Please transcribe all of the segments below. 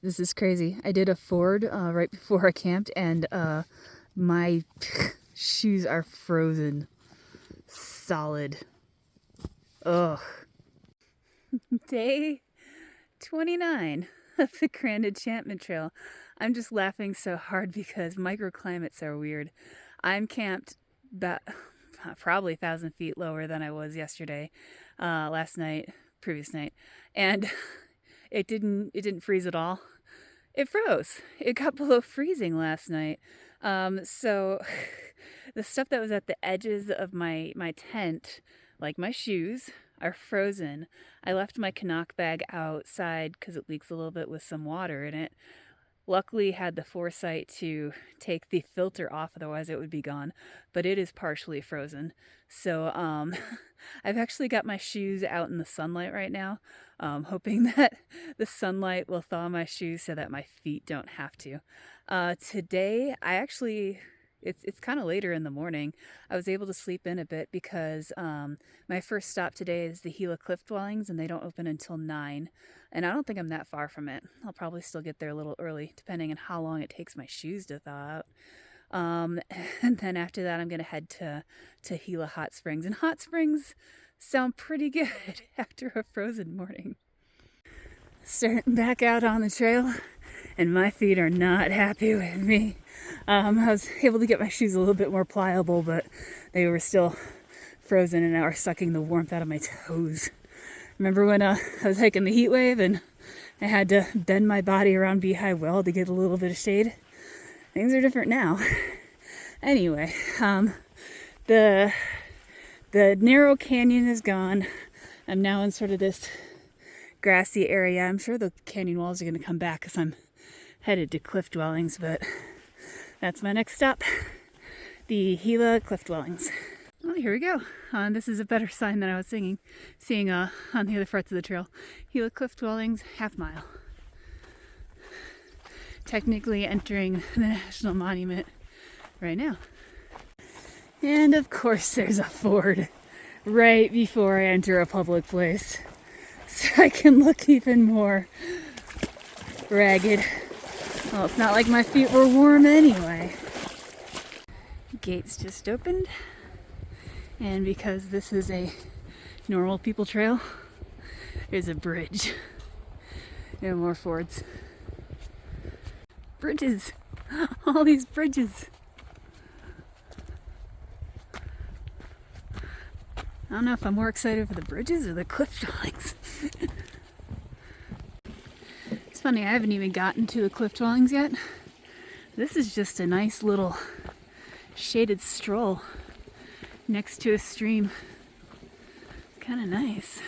This is crazy. I did a ford right before I camped, and my shoes are frozen solid. Ugh. Day 29 of the Grand Enchantment Trail. I'm just laughing so hard because microclimates are weird. I'm camped about probably 1,000 feet lower than I was yesterday, last night, previous night, and it didn't freeze at all. It froze. It got below freezing last night. So the stuff that was at the edges of my tent, like my shoes, are frozen. I left my Canuck bag outside because it leaks a little bit with some water in it. Luckily had the foresight to take the filter off, otherwise it would be gone, but it is partially frozen. So I've actually got my shoes out in the sunlight right now, hoping that the sunlight will thaw my shoes so that my feet don't have to. Today, it's kind of later in the morning. I was able to sleep in a bit because my first stop today is the Gila Cliff Dwellings, and they don't open until 9. And I don't think I'm that far from it. I'll probably still get there a little early, depending on how long it takes my shoes to thaw out. And then after that, I'm going to head to Gila Hot Springs. And hot springs sound pretty good after a frozen morning. Starting back out on the trail, and my feet are not happy with me. I was able to get my shoes a little bit more pliable, but they were still frozen and are sucking the warmth out of my toes. Remember when I was hiking the heat wave and I had to bend my body around Beehive Well to get a little bit of shade? Things are different now. Anyway, the narrow canyon is gone. I'm now in sort of this grassy area. I'm sure the canyon walls are going to come back because I'm headed to Cliff Dwellings, but that's my next stop, the Gila Cliff Dwellings. Oh, here we go. This is a better sign than I was seeing on the other parts of the trail. Gila Cliff Dwellings, half mile. Technically entering the National Monument right now. And of course there's a ford right before I enter a public place, so I can look even more ragged. Well, it's not like my feet were warm anyway. Gates just opened. And because this is a normal people trail, there's a bridge. No more fords. Bridges! All these bridges! I don't know if I'm more excited for the bridges or the cliff dwellings. It's funny, I haven't even gotten to the cliff dwellings yet. This is just a nice little shaded stroll next to a stream. It's kind of nice.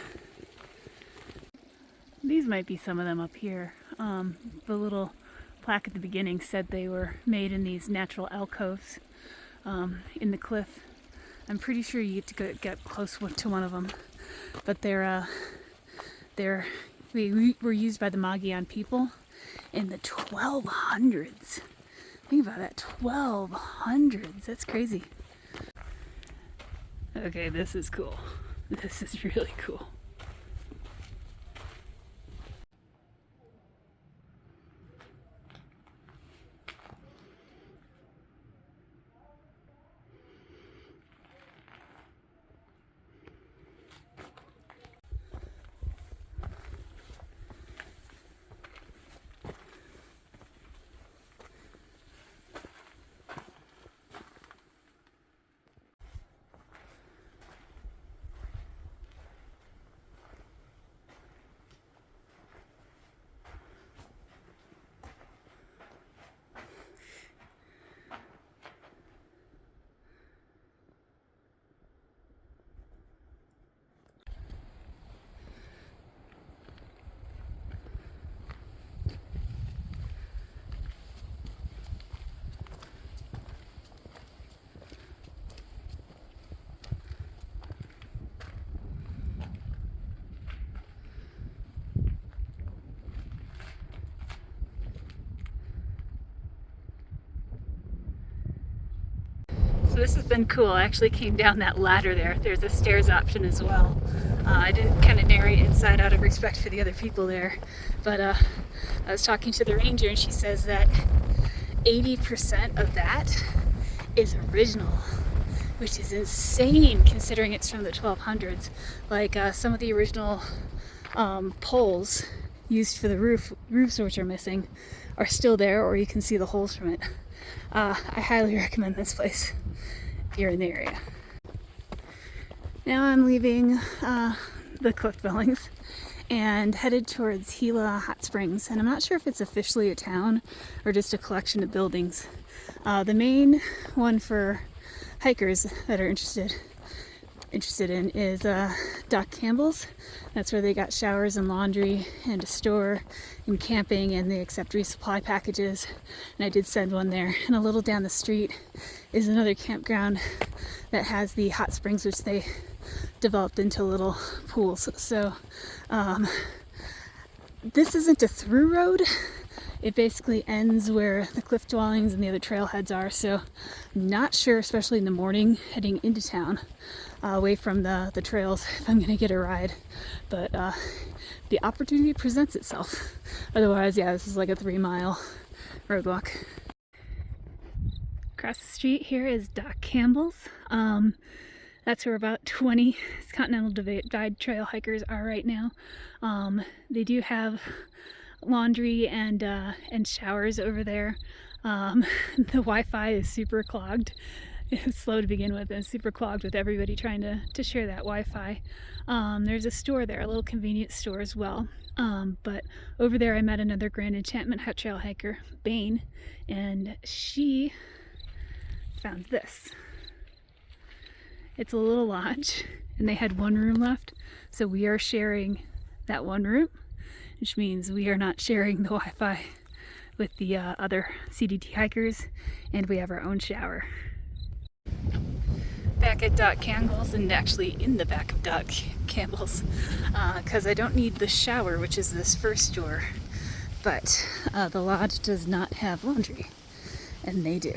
These might be some of them up here. The little plaque at the beginning said they were made in these natural alcoves in the cliff. I'm pretty sure you get to get close to one of them, but they were used by the Mogollon people in the 1200s. Think about that, 1200s. That's crazy. Okay, this is cool. This is really cool. So this has been cool. I actually came down that ladder there. There's a stairs option as well. I didn't kind of narrate inside out of respect for the other people there, but I was talking to the ranger and she says that 80% of that is original, which is insane considering it's from the 1200s. Like some of the original poles used for the roofs which are missing are still there, or you can see the holes from it. I highly recommend this place if you're in the area. Now I'm leaving the cliff dwellings and headed towards Gila Hot Springs, and I'm not sure if it's officially a town or just a collection of buildings. The main one for hikers that are interested in is Doc Campbell's. That's where they got showers and laundry and a store and camping, and they accept resupply packages, and I did send one there. And a little down the street is another campground that has the hot springs, which they developed into little pools. So this isn't a through road. It basically ends where the cliff dwellings and the other trailheads are, so I'm not sure, especially in the morning heading into town, away from the trails, if I'm gonna get a ride. But the opportunity presents itself. Otherwise, yeah, this is like a 3-mile roadwalk. Across the street here is Doc Campbell's. That's where about 20 Continental Divide Trail hikers are right now. They do have laundry and showers over there. The Wi-Fi is super clogged. It was slow to begin with and super clogged with everybody trying to share that Wi-Fi. There's a store there, a little convenience store as well. But over there I met another Grand Enchantment Trail hiker, Bane, and she found this. It's a little lodge, and they had one room left, so we are sharing that one room, which means we are not sharing the Wi-Fi with the other CDT hikers, and we have our own shower. Back at Doc Campbell's, and actually in the back of Doc Campbell's, because I don't need the shower, which is this first door, but the lodge does not have laundry, and they do.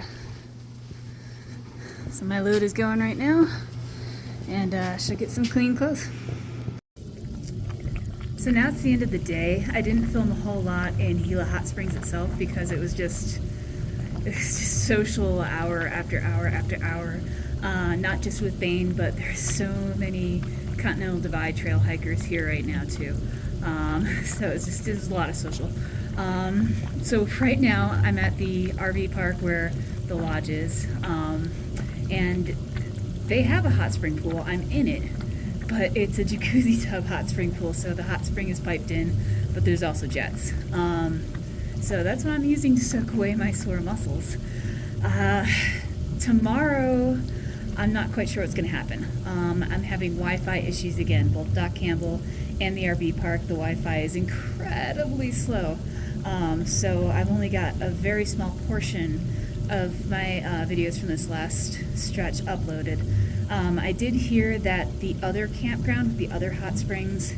So my load is going right now, and should get some clean clothes. So now it's the end of the day. I didn't film a whole lot in Gila Hot Springs itself because it was just social hour after hour after hour. Not just with Bane, but there's so many Continental Divide Trail hikers here right now too. So it was a lot of social. So right now I'm at the RV park where the lodge is, and they have a hot spring pool. I'm in it, but it's a jacuzzi tub hot spring pool, so the hot spring is piped in, but there's also jets. So that's what I'm using to soak away my sore muscles. Tomorrow, I'm not quite sure what's going to happen. I'm having Wi-Fi issues again, both Doc Campbell and the RV park. The Wi-Fi is incredibly slow, so I've only got a very small portion of my videos from this last stretch uploaded. I did hear that the other campground with the other hot springs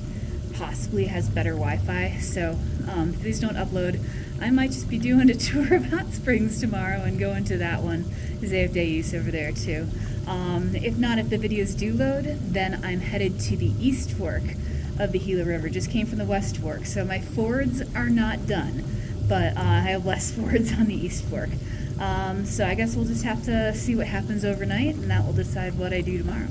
possibly has better Wi-Fi, so if these don't upload, I might just be doing a tour of hot springs tomorrow and going to that one, because they have day use over there too. If not, if the videos do load, then I'm headed to the East Fork of the Gila River. Just came from the West Fork, so my fords are not done, but I have less fords on the East Fork. So I guess we'll just have to see what happens overnight, and that will decide what I do tomorrow.